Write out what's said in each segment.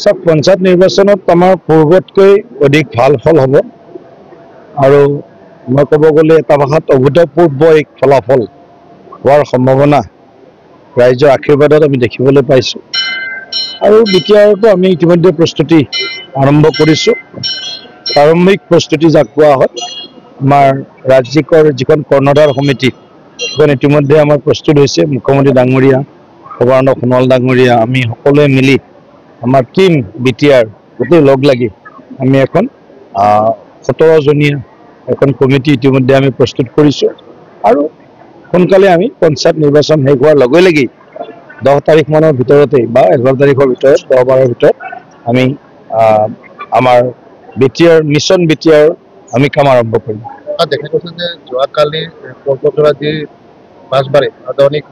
সব পঞ্চায়ত নিৰ্বাচনত আমাৰ পূৰ্বতকৈ অধিক ভাল ফল হ'ব আৰু মই ক'ব গ'লে এটা ভাষাত অভূতপূৰ্ব এক ফলাফল হোৱাৰ সম্ভাৱনা ৰাইজৰ আশীৰ্বাদত আমি দেখিবলৈ পাইছোঁ আৰু দ্বিতীয়টো আমি ইতিমধ্যে প্ৰস্তুতি আৰম্ভ কৰিছোঁ। প্ৰাৰম্ভিক প্ৰস্তুতি যাক কোৱা হয় আমাৰ ৰাজ্যিকৰ যিখন কৰ্ণধাৰ সমিতি সেইখন ইতিমধ্যে আমাৰ প্ৰস্তুত হৈছে। মুখ্যমন্ত্ৰী ডাঙৰীয়া গভৰ্ণৰ সোণোৱাল ডাঙৰীয়া আমি সকলোৱে মিলি আমাৰ টিম বিটিআৰ গোটেই লগ লাগি আমি এখন 17জনীয়া এখন কমিটি ইতিমধ্যে আমি প্ৰস্তুত কৰিছোঁ আৰু সোনকালে আমি পঞ্চায়ত নিৰ্বাচন শেষ হোৱাৰ লগে লগেই 10 তাৰিখ মানৰ ভিতৰতে বা 11 তাৰিখৰ ভিতৰত 10-12ৰ ভিতৰত আমি আমাৰ বিটিআৰ মিছন বিটিআৰ আমি কাম আৰম্ভ কৰিম। দেখা গৈছে যে যোৱাকালি কলকাতা যি বাছবাৰে আদানীক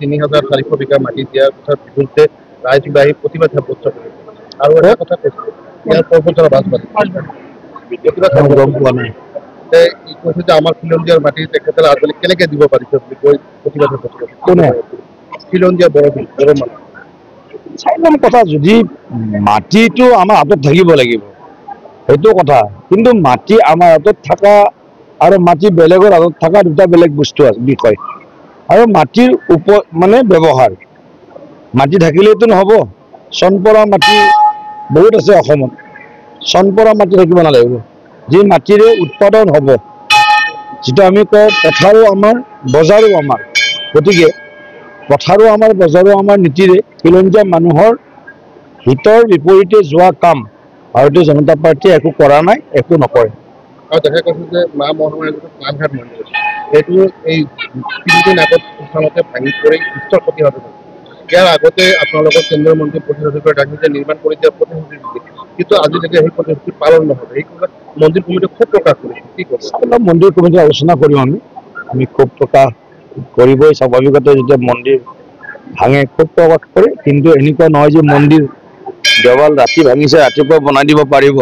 3400 বিঘা মাটি দিয়াৰ কথাৰ বিৰুদ্ধে ৰাইজ ওলাই প্ৰতিবাদ সাব্যস্ত কৰিছে আৰু এটা কথা কৈছে ইয়াৰ কলকাতা বাছবাৰে গম পোৱা নাই কৈছে যে আমাৰ খিলঞ্জীয়াৰ মাটি তেখেতসকলে আদানীক কেনেকৈ দিব পাৰিছে বুলি কৈ প্ৰতিবাদ সাব্যস্ত কৰিছে। কোনে খিলঞ্জীয়া বড় মানুহ চাইলাম কথা যদি মাটিটো আমাৰ হাতত থাকিব লাগিব সেইটো কথা, কিন্তু মাটি আমাৰ হাতত থকা আৰু মাটি বেলেগৰ হাতত থকা দুটা বেলেগ বস্তু আছে বিষয় আৰু মাটিৰ মানে ব্যৱহাৰ মাটি থাকিলেতো নহ'ব। চনপৰা মাটি বহুত আছে অসমত, চনপৰা মাটি থাকিব নালাগিব। যি মাটিৰে উৎপাদন হ'ব যিটো আমি কওঁ পথাৰো আমাৰ বজাৰো আমাৰ, গতিকে পথাৰো আমাৰ বজাৰো আমাৰ নীতিৰে খিলঞ্জীয়া মানুহৰ হিতৰ বিপৰীতে যোৱা কাম ভাৰতীয় জনতা পাৰ্টীয়ে একো কৰা নাই, একো নকৰে। আৰু দেখা গৈছে যে মা মহামাৰী প্ৰাণঘাত মন্দিৰ সেইটো এই 3 দিন আগত স্থানতে ভাঙি পৰি বিস্তৰ ক্ষতি হ'ব। ইয়াৰ আগতে আপোনালোকৰ কেন্দ্ৰীয় মন্ত্ৰী প্ৰতিনিধিত্বৰ দাঙিতে নিৰ্মাণ কৰি দিয়া প্ৰতিশ্ৰুতি দিছিল, কিন্তু আজিলৈকে সেই প্ৰতিশ্ৰুতি পালন নহ'ল। এই ক্ষেত্ৰত মন্দিৰ কমিটিয়ে ক্ষোভ প্ৰকাশ কৰিছে, কি কৰিব? মন্দিৰ কমিটি আলোচনা কৰিম আমি ক্ষোভ প্ৰকাশ কৰিবই স্বাভাৱিকতে যেতিয়া মন্দিৰ ভাঙে ক্ষোভ প্ৰকাশ কৰে, কিন্তু এনেকুৱা নহয় যে মন্দিৰ দেৱাল ৰাতি ভাঙিছে ৰাতিপুৱা বনাই দিব পাৰিব।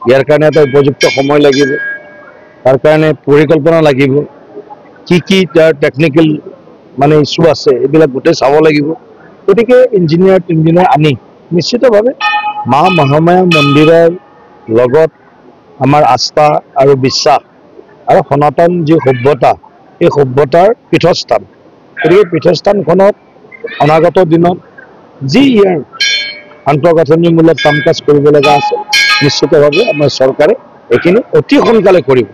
ইয়াৰ কাৰণে এটা উপযুক্ত সময় লাগিব, তাৰ কাৰণে পৰিকল্পনা লাগিব, কি তাৰ টেকনিকেল মানে ইছ্যু আছে এইবিলাক গোটেই চাব লাগিব। গতিকে ইঞ্জিনিয়াৰ আনি নিশ্চিতভাৱে মা মহামায়া মন্দিৰৰ লগত আমাৰ আস্থা আৰু বিশ্বাস আৰু সনাতন যি সভ্যতা এই সভ্যতাৰ পীঠস্থান, গতিকে পীঠস্থানখনত অনাগত দিনত যি ইয়াৰ আন্তঃগাঁথনিমূলক কাম কাজ কৰিব লগা আছে নিশ্চিতভাৱে আমাৰ চৰকাৰে এইখিনি অতি সোনকালে কৰিব।